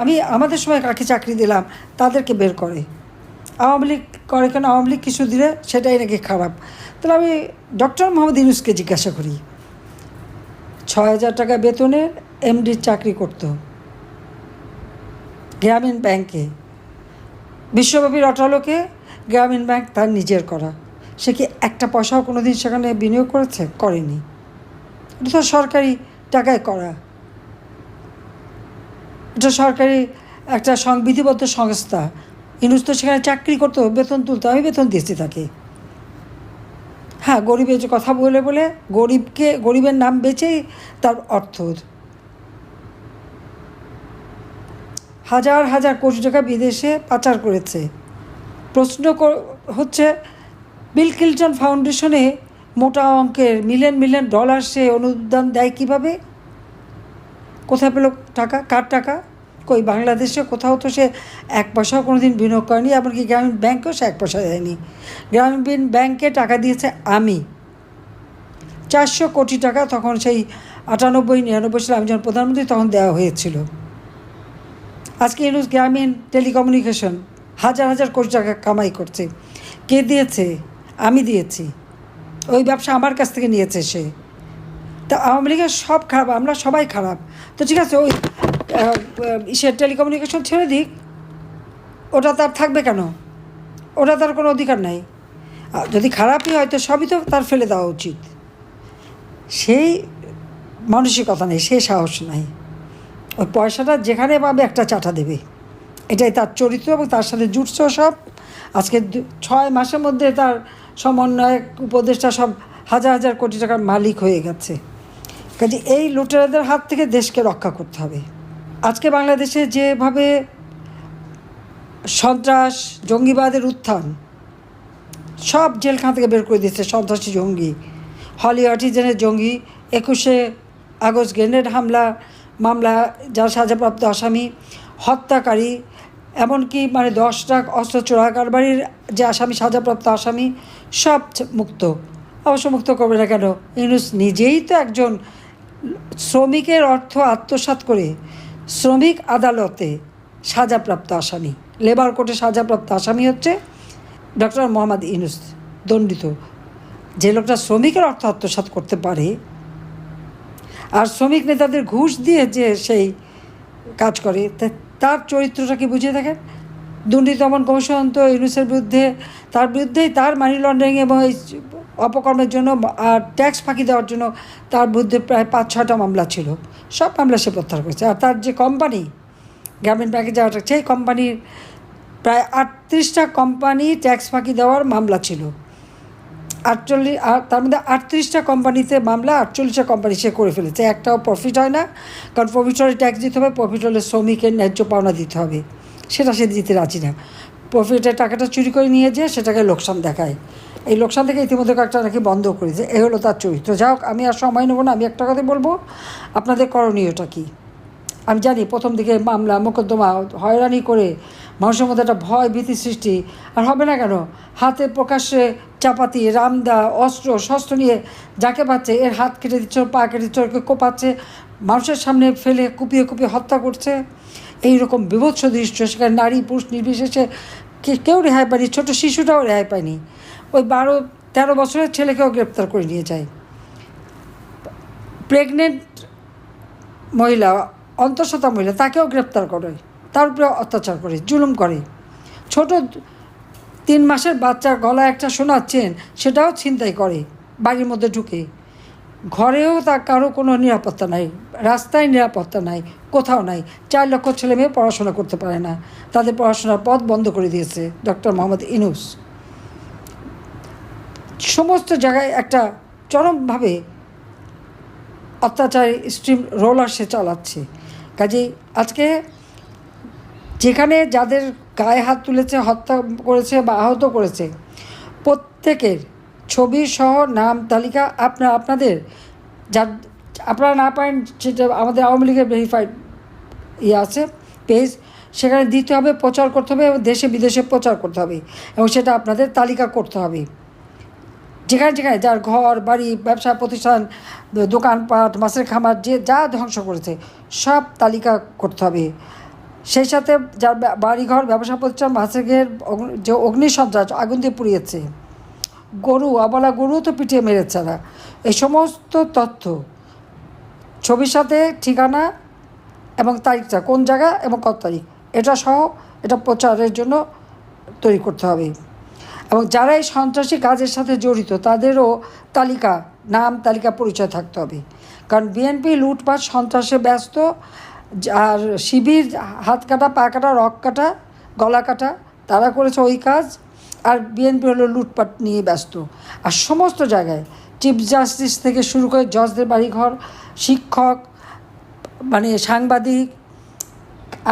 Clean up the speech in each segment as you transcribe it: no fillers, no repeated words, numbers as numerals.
আমি আমাদের সময় কাকে চাকরি দিলাম তাদেরকে বের করে। আওয়ামী লীগ করে কেন? আওয়ামী লীগ কিছু দিলে সেটাই নাকি খারাপ। তাহলে আমি ডক্টর মোহাম্মদ ইউনূসকে জিজ্ঞাসা করি, ৬,০০০ টাকা বেতনের এমডির চাকরি করত গ্রামীণ ব্যাংকে, বিশ্বব্যাপী রটালোকে গ্রামীণ ব্যাংক তার নিজের করা। সে কি একটা পয়সাও কোনো দিন সেখানে বিনিয়োগ করেছে? করেনি। এটা তো সরকারি টাকায় করা, এটা সরকারি একটা সংবিধিবদ্ধ সংস্থা। ইউনূস তো সেখানে চাকরি করতো, বেতন তুলতো, আমি বেতন দিয়েছি তাকে। হ্যাঁ, গরিবের যে কথা বলে বলে গরিবের নাম বেচেই তার অর্থ। হাজার হাজার কোটি টাকা বিদেশে পাচার করেছে। প্রশ্ন হচ্ছে, বিল ক্লিন্টন ফাউন্ডেশনে মোটা অঙ্কের মিলিয়ন মিলিয়ন ডলার সে অনুদান দেয় কীভাবে? কোথায় পেল টাকা? কার টাকা? কই বাংলাদেশে কোথাও তো সে এক পয়সাও কোনো দিন বিনিয়োগ করেনি, এমনকি গ্রামীণ ব্যাংকেও সে এক পয়সা দেয়নি। গ্রামীণ ব্যাংকে টাকা দিয়েছে আমি 400 কোটি টাকা, তখন সেই 98-99 সালে আমি যখন প্রধানমন্ত্রী তখন দেওয়া হয়েছিল। আজকে ইউনূস গ্রামীণ টেলিকমিউনিকেশন হাজার হাজার কোটি টাকা কামাই করছে। কে দিয়েছে? আমি দিয়েছি। ওই ব্যবসা আমার কাছ থেকে নিয়েছে সে। তা আওয়ামী লীগের সব খারাপ, আমরা সবাই খারাপ। তো ঠিক আছে, ওই সে টেলিকমিউনিকেশন ছেড়ে দিক, ওটা তার থাকবে কেন? ওটা তার কোনো অধিকার নাই। যদি খারাপই হয় তো সবই তো তার ফেলে দেওয়া উচিত। সেই মানসিকতা নেই, সে সাহস নাই। ওই পয়সাটা যেখানে পাবে একটা চাটা দেবে, এটাই তার চরিত্র। এবং তার সাথে জুটছেও সব। আজকে 6 মাসের মধ্যে তার সমন্বয়ক উপদেষ্টা সব হাজার হাজার কোটি টাকার মালিক হয়ে গেছে। কাজে এই লুটেরাদের হাত থেকে দেশকে রক্ষা করতে হবে। আজকে বাংলাদেশে যেভাবে সন্ত্রাস জঙ্গিবাদের উত্থান, সব জেলখানা থেকে বের করে দিচ্ছে সন্ত্রাসী জঙ্গি, হলি আর্টিজানের জঙ্গি, 21শে আগস্ট গ্রেনেড হামলা মামলা যারা সাজাপ্রাপ্ত আসামি, হত্যাকারী, এমনকি 10টা অস্ত্র চোরা কারবারির যে আসামি, সাজাপ্রাপ্ত আসামি, সব মুক্ত। অবশ্য মুক্ত করবে না কেন? ইউনূস নিজেই তো একজন শ্রমিকের অর্থ আত্মসাৎ করে শ্রমিক আদালতে সাজাপ্রাপ্ত আসামি, লেবার কোর্টে সাজাপ্রাপ্ত আসামি হচ্ছে ডক্টর মোহাম্মদ ইউনূস, দণ্ডিত। যে লোকটা শ্রমিকের অর্থ আত্মসাৎ করতে পারে আর শ্রমিক নেতাদের ঘুষ দিয়ে যে সেই কাজ করে, তার চরিত্রটা কি বুঝিয়ে দেখেন। দুর্নীতি দমন কমিশন তো ইউনূসের বিরুদ্ধে, তার বিরুদ্ধেই, তার মানি লন্ডারিং এবং এই অপকর্মের জন্য আর ট্যাক্স ফাঁকি দেওয়ার জন্য তার বিরুদ্ধে প্রায় 5-6টা মামলা ছিল। সব মামলা সে প্রত্যাহার করেছে। আর তার যে কোম্পানি গ্রামীণ ব্যাংকে যাওয়াটা, সেই কোম্পানির প্রায় 38টা কোম্পানি ট্যাক্স ফাঁকি দেওয়ার মামলা ছিল। 48, আর তার মধ্যে 38টা কোম্পানিতে মামলা, 48টা কোম্পানি সে করে ফেলেছে। একটাও প্রফিট হয় না, কারণ প্রফিট হলে ট্যাক্স দিতে হবে, প্রফিট হলে শ্রমিকের ন্যায্য পাওনা দিতে হবে, সেটা সে দিতে রাজি না। প্রফিটের টাকাটা চুরি করে নিয়ে যেয়ে সেটাকে লোকসান দেখায়। এই লোকসান থেকে ইতিমধ্যে কয়েকটা নাকি বন্ধ করেছে। এই হলো তার চরিত্র। যাই হোক, আমি আর সময় নেব না, আমি একটা কথা বলবো, আপনাদের করণীয়টা কী। আমি জানি প্রথম দিকে মামলা মোকদ্দমা হয়রানি করে মানুষের মধ্যে একটা ভয় ভীতি সৃষ্টি, আর হবে না কেন? হাতে প্রকাশ্যে চাপাতি, রামদা, অস্ত্র শস্ত্র নিয়ে যাকে পাচ্ছে এর হাত কেটে দিচ্ছে, পা কেটে দিচ্ছে, ওকে কোপাচ্ছে, মানুষের সামনে ফেলে কুপিয়ে কুপিয়ে হত্যা করছে। এইরকম বিভৎস দৃশ্য, সেখানে নারী পুরুষ নির্বিশেষে কেউ রেহাই পায়নি, ছোটো শিশুটাও রেহাই পায়নি। ওই 12-13 বছরের ছেলেকেও গ্রেপ্তার করে নিয়ে যায়। প্রেগনেন্ট মহিলা, অন্তঃসত্ত্বা মহিলা, তাকেও গ্রেপ্তার করে, তার উপরে অত্যাচার করে, জুলুম করে। ছোট 3 মাসের বাচ্চার গলায় একটা সোনার চেন, সেটাও ছিনতাই করে বাড়ির মধ্যে ঢুকে। ঘরেও তার কারো কোনো নিরাপত্তা নাই, রাস্তায় নিরাপত্তা নাই, কোথাও নাই। 4 লক্ষ ছেলে মেয়ে পড়াশোনা করতে পারে না, তাদের পড়াশোনার পথ বন্ধ করে দিয়েছে ডক্টর মোহাম্মদ ইউনূস। সমস্ত জায়গায় একটা চরমভাবে অত্যাচারী স্ট্রিম রোলার সে চালাচ্ছে। কাজেই আজকে যেখানে যাদের গায়ে হাত তুলেছে, হত্যা করেছে বা আহত করেছে, প্রত্যেকের ছবি সহ নাম তালিকা আপনাদের যা আপনারা না পারেন, সেটা আমাদের আওয়ামী লীগের ভেরিফাইড আছে পেজ, সেখানে দিতে হবে, প্রচার করতে হবে এবং দেশে বিদেশে প্রচার করতে হবে, এবং সেটা আপনাদের তালিকা করতে হবে। যেখানে যেখানে যার ঘর বাড়ি, ব্যবসা প্রতিষ্ঠান, দোকানপাট, মাছের খামার, যে যা ধ্বংস করেছে সব তালিকা করতে হবে। সেই সাথে যার বাড়িঘর ব্যবসা প্রতিষ্ঠান মাছের যে অগ্নিসন্ত্রাস আগুন দিয়ে পুড়িয়েছে, গরু অবলা গরু তো পিটিয়ে মেরেছে না, এই সমস্ত তথ্য ছবির সাথে ঠিকানা এবং তারিখটা কোন জায়গা এবং কত তারিখ এটা সহ এটা প্রচারের জন্য তৈরি করতে হবে। এবং যারা এই সন্ত্রাসী কাজের সাথে জড়িত তাদেরও তালিকা, নাম, তালিকা, পরিচয় থাকতে হবে। কারণ বিএনপি লুটপাট সন্ত্রাসে ব্যস্ত, আর শিবির হাত কাটা, পা কাটা, রক কাটা, গলা কাটা, তারা করেছে ওই কাজ। আর বিএনপি হলো লুটপাট নিয়ে ব্যস্ত। আর সমস্ত জায়গায় চিফ জাস্টিস থেকে শুরু করে জজদের বাড়িঘর, শিক্ষক, মানে সাংবাদিক,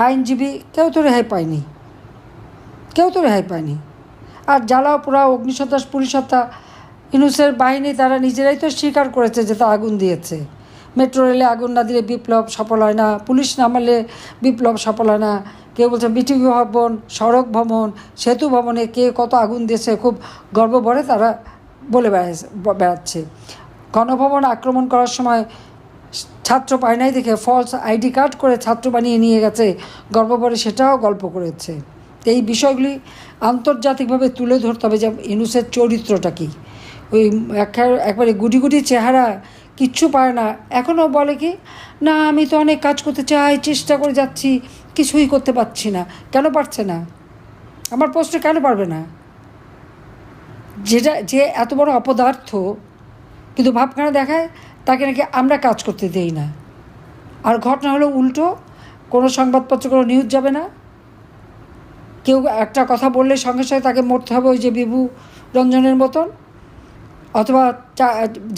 আইনজীবী, কেউ তো রেহাই পায়নি। আর জ্বালাও পোড়া, অগ্নিসন্ত্রাস, পুলিশ হত্যা, ইউনূসের বাহিনী তারা নিজেরাই তো স্বীকার করেছে যে তা আগুন দিয়েছে। মেট্রো রেলে আগুন না দিলে বিপ্লব সফল হয় না, পুলিশ নামালে বিপ্লব সফল হয় না। কেউ বলছে বিটিভি ভবন, সড়ক ভবন, সেতু ভবনে কে কত আগুন দিয়েছে খুব গর্ব ভরে তারা বলে বেড়াচ্ছে। গণভবন আক্রমণ করার সময় ছাত্র পায় নাই দেখে ফলস আইডি কার্ড করে ছাত্র বানিয়ে নিয়ে গেছে, গর্ব ভরে সেটাও গল্প করেছে। তো এই বিষয়গুলি আন্তর্জাতিকভাবে তুলে ধরতে হবে যে ইউনূসের চরিত্রটা কী। ওই একবারে গুটি চেহারা, কিচ্ছু পারে না, এখনও বলে কি না আমি তো অনেক কাজ করতে চাই, চেষ্টা করে যাচ্ছি, কিছুই করতে পারছি না। কেন পারছে না? আমার প্রশ্ন, কেন পারবে না? যে এত বড় অপদার্থ কিন্তু ভাবখানা দেখায় তাকে নাকি আমরা কাজ করতে দেই না। আর ঘটনা হলো উল্টো, কোনো সংবাদপত্র, কোনো নিউজ যাবে না। কেউ একটা কথা বললে সঙ্গে সঙ্গে তাকে মরতে হবে ওই যে বিভু রঞ্জনের মতন, অথবা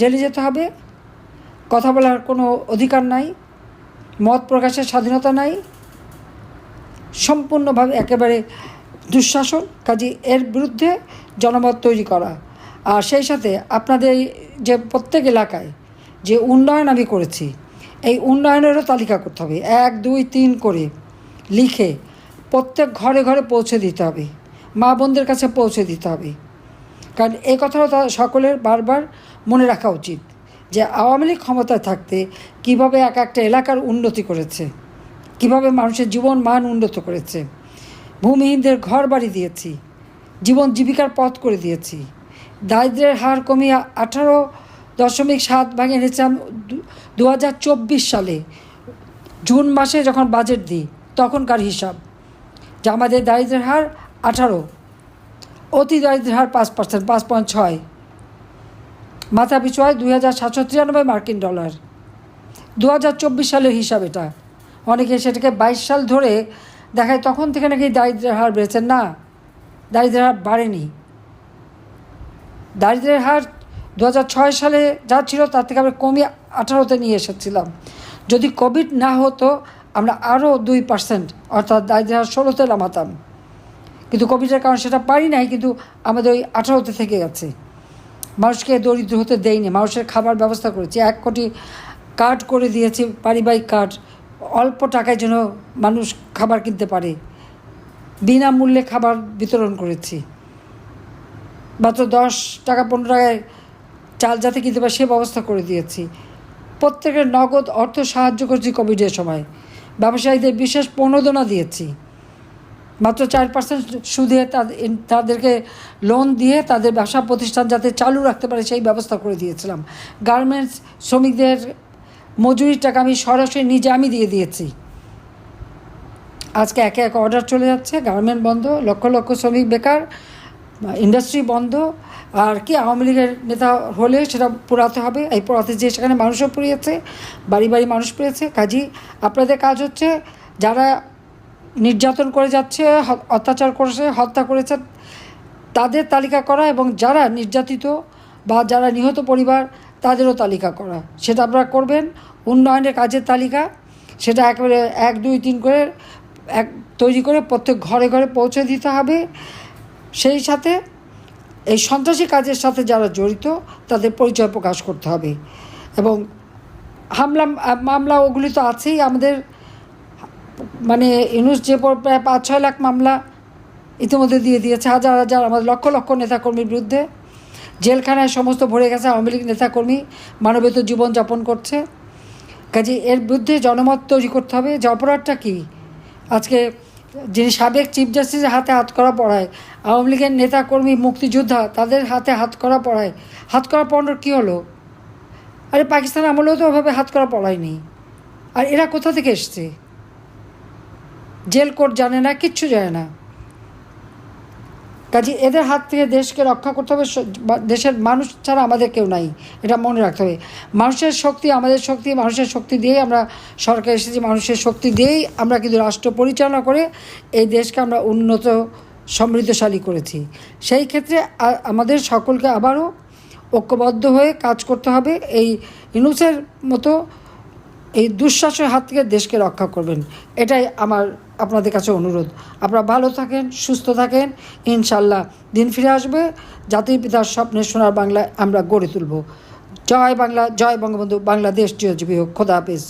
জেলে যেতে হবে। কথা বলার কোনো অধিকার নাই, মত প্রকাশের স্বাধীনতা নাই, সম্পূর্ণভাবে একেবারে দুঃশাসন। কাজে এর বিরুদ্ধে জনমত তৈরি করা। আর সেই সাথে আপনাদের যে প্রত্যেক এলাকায় যে উন্নয়ন আমি করেছি, এই উন্নয়নেরও তালিকা করতে হবে, 1, 2, 3 করে লিখে প্রত্যেক ঘরে ঘরে পৌঁছে দিতে হবে, মা বোনদের কাছে পৌঁছে দিতে হবে। কারণ এই কথাটা সকলের বারবার মনে রাখা উচিত যে আওয়ামী লীগ ক্ষমতায় থাকতে কীভাবে একটা এলাকার উন্নতি করেছে, কিভাবে মানুষের জীবন মান উন্নত করেছে, ভূমিহীনদের ঘর বাড়ি দিয়েছি, জীবন জীবিকার পথ করে দিয়েছি, দারিদ্র্যের হার কমিয়ে 18.7 এনেছিলাম 2024 সালে জুন মাসে যখন বাজেট দিই তখনকার হিসাব, যে আমাদের দারিদ্র্যের হার 18, অতি দারিদ্র্যের হার 5%, 5.6, মাথা পিছু হয় $2,793 মার্কিন ডলার। 2024 সালের হিসাব এটা। অনেকে সেটাকে 22 সাল ধরে দেখায়, তখন থেকে নাকি দারিদ্র্যের হার বেড়েছে। না, দারিদ্র্যের হার বাড়েনি। দারিদ্র্যের হার 2006 সালে যা ছিল তার থেকে আমরা কমিয়ে 18তে নিয়ে এসেছিলাম। যদি কোভিড না হতো আমরা আরও 2%, অর্থাৎ দারিদ্র্যের হার 16তে নামাতাম। কিন্তু কোভিডের কারণে সেটা পারি নাই, কিন্তু আমাদের ওই 18তে থেকে গেছে। মানুষকে দরিদ্র হতে দেয়নি, মানুষের খাবার ব্যবস্থা করেছি, 1 কোটি কার্ড করে দিয়েছি, পারিবারিক কার্ড, অল্প টাকায় যেন মানুষ খাবার কিনতে পারে, বিনামূল্যে খাবার বিতরণ করেছি। মাত্র 10 টাকা 15 টাকায় চাল যাতে কিনতে পারে সে ব্যবস্থা করে দিয়েছি। প্রত্যেকের নগদ অর্থ সাহায্য করেছি কোভিডের সময়। ব্যবসায়ীদের বিশেষ প্রণোদনা দিয়েছি, মাত্র 4% সুদে তাদেরকে লোন দিয়ে তাদের ব্যবসা প্রতিষ্ঠান যাতে চালু রাখতে পারে সেই ব্যবস্থা করে দিয়েছিলাম। গার্মেন্টস শ্রমিকদের মজুরির টাকা আমি সরাসরি আমি দিয়ে দিয়েছি। আজকে একে এক অর্ডার চলে যাচ্ছে, গার্মেন্ট বন্ধ, লক্ষ লক্ষ শ্রমিক বেকার, ইন্ডাস্ট্রি বন্ধ। আর কি আওয়ামী লীগের নেতা হলে সেটা পোড়াতে হবে, এই পোড়াতে যে সেখানে মানুষও পুড়িয়েছে, বাড়ি বাড়ি মানুষ পুড়িয়েছে। কাজেই আপনাদের কাজ হচ্ছে যারা নির্যাতন করে যাচ্ছে, অত্যাচার করেছে, হত্যা করেছে তাদের তালিকা করা, এবং যারা নির্যাতিত বা যারা নিহত পরিবার তাদেরও তালিকা করা। সেটা আপনারা করবেন। উন্নয়নের কাজের তালিকা সেটা একেবারে 1, 2, 3 করে তৈরি করে প্রত্যেক ঘরে ঘরে পৌঁছে দিতে হবে। সেই সাথে এই সন্ত্রাসী কাজের সাথে যারা জড়িত তাদের পরিচয় প্রকাশ করতে হবে। এবং মামলা ওগুলি তো আছেই আমাদের, মানে ইউনূস যে প্রায় 5-6 লাখ মামলা ইতিমধ্যে দিয়ে দিয়েছে, হাজার হাজার আমাদের লক্ষ লক্ষ নেতাকর্মীর বিরুদ্ধে। জেলখানায় সমস্ত ভরে গেছে আওয়ামী লীগ নেতাকর্মী, মানবেতর জীবনযাপন করছে। কাজে এর বিরুদ্ধে জনমত তৈরি করতে হবে যে অপরাধটা কী। আজকে যিনি সাবেক চিফ জাস্টিসের হাতে হাতকড়া পড়ায়, আওয়ামী লীগের নেতাকর্মী মুক্তিযোদ্ধা তাদের হাতে হাতকড়া পড়ায়, হাতকড়া পড়ানোর কী হলো? আরে পাকিস্তান আমলেও তো ওভাবে হাতকড়া পড়ায়নি। আর এরা কোথা থেকে এসছে? জেল কোড জানে না, কিচ্ছু জানে না। কাজে এদের হাত থেকে দেশকে রক্ষা করতে হবে। দেশের মানুষ ছাড়া আমাদের কেউ নাই, এটা মনে রাখতে হবে। মানুষের শক্তি আমাদের শক্তি, মানুষের শক্তি দিয়েই আমরা সরকার এসেছি, মানুষের শক্তি দিয়েই আমরা কিন্তু রাষ্ট্র পরিচালনা করে এই দেশকে আমরা উন্নত সমৃদ্ধশালী করেছি। সেই ক্ষেত্রে আমাদের সকলকে আবারও ঐক্যবদ্ধ হয়ে কাজ করতে হবে। এই ইউনূসের মতো এই দুঃশাসনের হাত থেকে দেশকে রক্ষা করবেন, এটাই আমার আপনাদের কাছে অনুরোধ। আপনারা ভালো থাকেন, সুস্থ থাকেন, ইনশাল্লাহ দিন ফিরে আসবে, জাতির পিতার স্বপ্নের সোনার বাংলা আমরা গড়ে তুলব। জয় বাংলা, জয় বঙ্গবন্ধু, বাংলাদেশ চিরজীবী হোক। খোদা হাফেজ।